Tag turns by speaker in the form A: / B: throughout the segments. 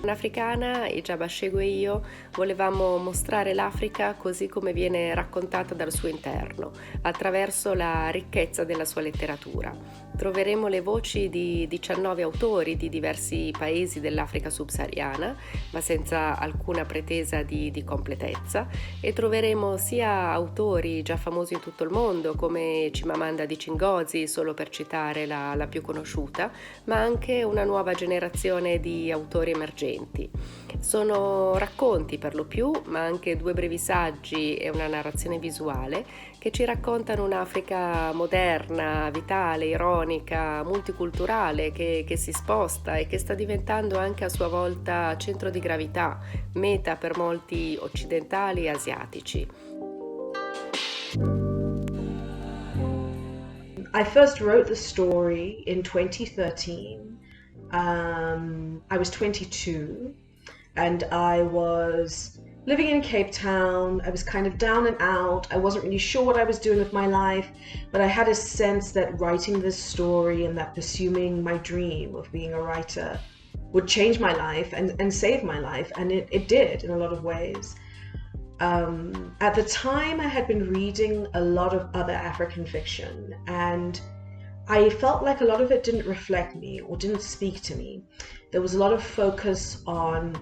A: In Africana, Ijaba Shego e io volevamo mostrare l'Africa così come viene raccontata dal suo interno, attraverso la ricchezza della sua letteratura. Troveremo le voci di 19 autori di diversi paesi dell'Africa subsahariana, ma senza alcuna pretesa di completezza, e troveremo sia autori già famosi in tutto il mondo, come Chimamanda Adichie Ngozi, solo per citare la più conosciuta, ma anche una nuova generazione di autori emergenti. Sono racconti per lo più, ma anche 2 brevi saggi e una narrazione visuale che ci raccontano un'Africa moderna, vitale, ironica, multiculturale, che si sposta e che sta diventando anche a sua volta centro di gravità, meta per molti occidentali e asiatici.
B: I first wrote the story in 2013. I was 22 and I was living in Cape Town. I was kind of down and out. I wasn't really sure what I was doing with my life, but I had a sense that writing this story and that pursuing my dream of being a writer would change my life and save my life, and it did in a lot of ways. At the time, I had been reading a lot of other African fiction, and I felt like a lot of it didn't reflect me or didn't speak to me. There was a lot of focus on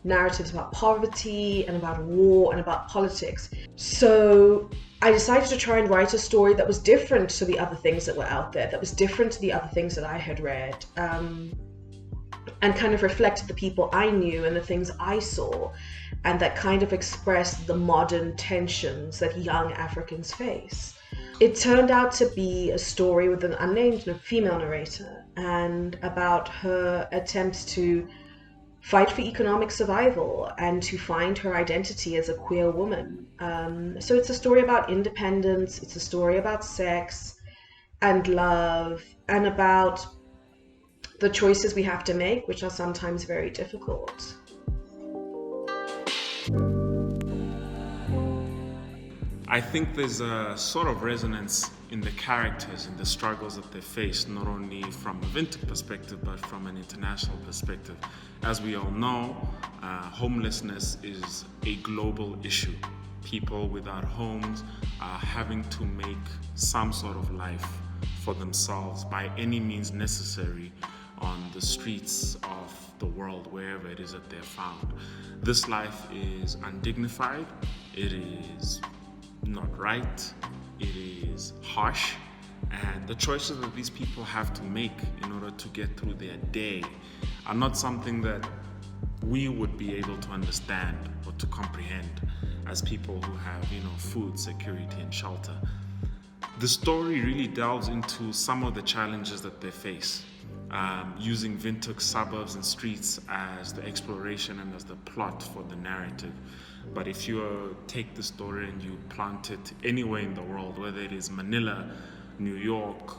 B: narratives about poverty and about war and about politics. So I decided to try and write a story that was different to the other things that were out there, that was different to the other things that I had read, and kind of reflected the people I knew and the things I saw, and that kind of expressed the modern tensions that young Africans face. It turned out to be a story with an unnamed female narrator and about her attempts to fight for economic survival and to find her identity as a queer woman. So it's a story about independence, it's a story about sex and love and about the choices we have to make, which are sometimes very difficult.
C: I think there's a sort of resonance in the characters and the struggles that they face, not only from a Windhoek perspective, but from an international perspective. As we all know, homelessness is a global issue. People without homes are having to make some sort of life for themselves by any means necessary on the streets of the world, wherever it is that they're found. This life is undignified, it is not right, it is harsh, and the choices that these people have to make in order to get through their day are not something that we would be able to understand or to comprehend as people who have, food, security, and shelter. The story really delves into some of the challenges that they face, using Windhoek suburbs and streets as the exploration and as the plot for the narrative. But if you take the story and you plant it anywhere in the world, whether it is Manila, New York,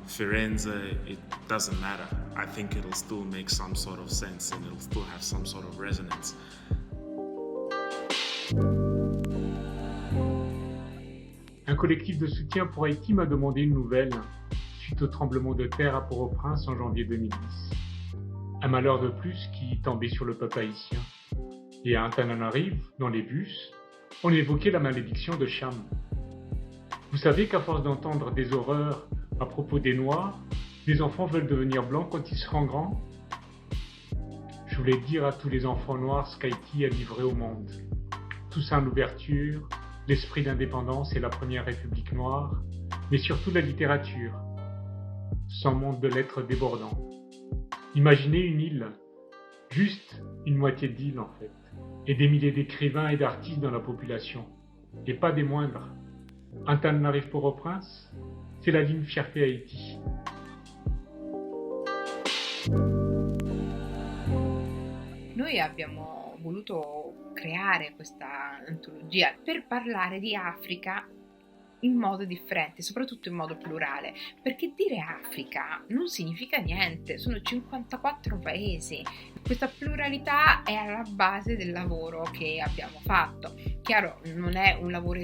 C: Firenze, it doesn't matter. I think it'll still make some sort of sense and it'll still have some sort of resonance.
D: Un collectif de soutien pour Haïti m'a demandé une nouvelle suite au tremblement de terre à Port-au-Prince en janvier 2010. Un malheur de plus qui tombait sur le peuple haïtien. Et à Antananarive, dans les bus, on évoquait la malédiction de Cham. Vous savez qu'à force d'entendre des horreurs à propos des Noirs, les enfants veulent devenir blancs quand ils seront grands? Je voulais dire à tous les enfants noirs ce qu'Haïti a livré au monde. Toussaint l'ouverture, l'esprit d'indépendance et la première république noire, mais surtout la littérature, son monde de lettres débordant. Imaginez une île, juste une moitié d'île en fait, et des milliers d'écrivains et d'artistes dans la population, et pas des moindres. Antananarive Port-au-Prince, c'est la ligne Fierté Haïti.
E: Noi abbiamo voluto creare questa antologia per parlare di Africa in modo differente, soprattutto in modo plurale, perché dire Africa non significa niente, sono 54 paesi. Questa pluralità è alla base del lavoro che abbiamo fatto, che chiaro, non è un lavoro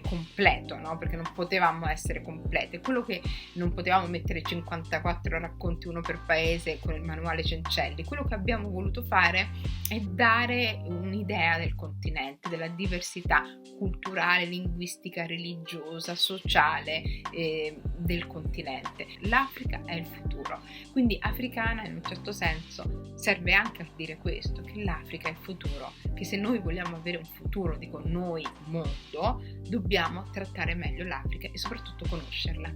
E: completo, no? Perché non potevamo essere complete. Quello che non potevamo mettere 54 racconti, uno per paese, con il manuale Cencelli. Quello che abbiamo voluto fare è dare un'idea del continente, della diversità culturale, linguistica, religiosa, sociale del continente. L'Africa è il futuro, quindi Africana in un certo senso serve anche a dire questo, che l'Africa è il futuro, che se noi vogliamo avere un futuro, dico noi, mondo, dobbiamo trattare meglio l'Africa e soprattutto conoscerla.